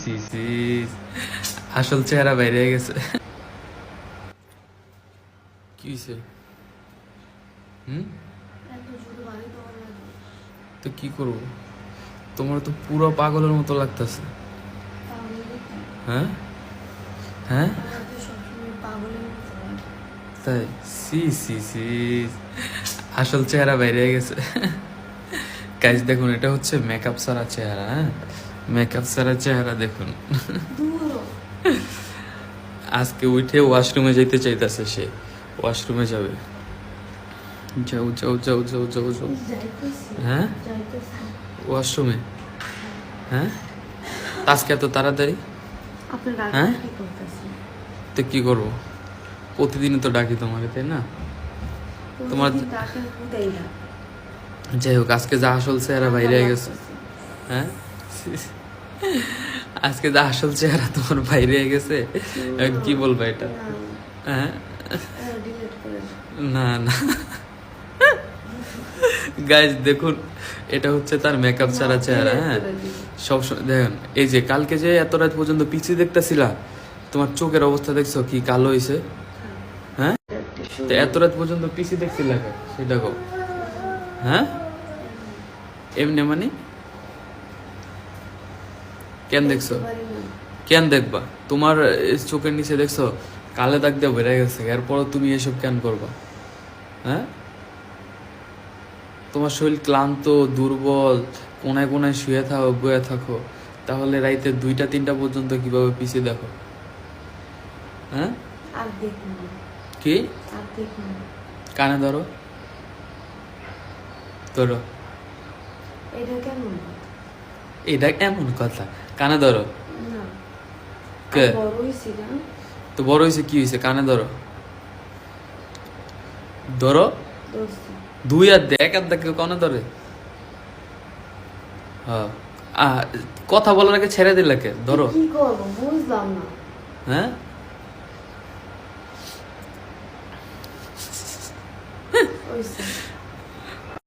C C আসল চেহারা বাইরে গেছে। কি হয়েছে? তো কি করবো? তোমার তো পুরো পাগলের মতো লাগতেছে। হ্যাঁ হ্যাঁ তাই? সি সি সি আসল চেহারা বাইরে গেছে। কাজ দেখুন, এটা হচ্ছে মেকআপ সারা চেহারা। হ্যাঁ, মেকআপ সারা চেহারা দেখুন। আজকে উঠে ওয়াশরুমে যেতে চাইতেছে সে, ওয়াশরুমে যাবে। যাও যাও যাও যাও যাও যাও। হ্যাঁ, ওয়াশরুমে। হ্যাঁ, আজকে এত তাড়াতাড়ি? হ্যাঁ, তো কি করবো? প্রতিদিনই তো ডাকি তোমাকে, তাই না? তোমার যাই হোক, আজকে যা আসল চেহারা বাইরে গেছে। হ্যাঁ, আজকে যা আসল চেহারা তোমার বাইরে গেছে, কি বলবো এটা? হ্যাঁ, না না গাইজ দেখুন, এটা হচ্ছে তার মেকআপ ছাড়া চেহারা। হ্যাঁ, সবসময় দেখেন, এই যে কালকে যে এত রাত পর্যন্ত পিছিয়ে দেখতেছিলা, তোমার চোখের অবস্থা দেখছো কি কালো হয়েছে? হ্যাঁ, তো এত রাত পর্যন্ত পিছিয়ে দেখছিলা সেটা কো? হ্যাঁ, এমনি মানে কেন দেখছো? কেন দেখবা? তোমার চোখের নিচে দেখছো কালে দাগ দিয়ে বেড়ে গেছে, এরপরও তুমি এসব কেন করবা? হ্যাঁ, তোমার শরীর ক্লান্ত, দুর্বল, কোনায় কোনায় শুয়ে থাকো, বয়ে থাকো, তাহলে রাইতে 2টা 3টা পর্যন্ত কিভাবে পিছিয়ে দেখো? হ্যাঁ, কি কানে ধরো, ধরো। এটা এমন কথা? কানে ধরো। কে তো বড় হয়েছে? কি হয়েছে? কানে ধরো, ধরো। 2 হাত দিয়ে 1 হাত দেখে কানে ধরে? হ্যাঁ, কথা বলার আগে ছেড়ে দিলে কে? ধরো। হ্যাঁ,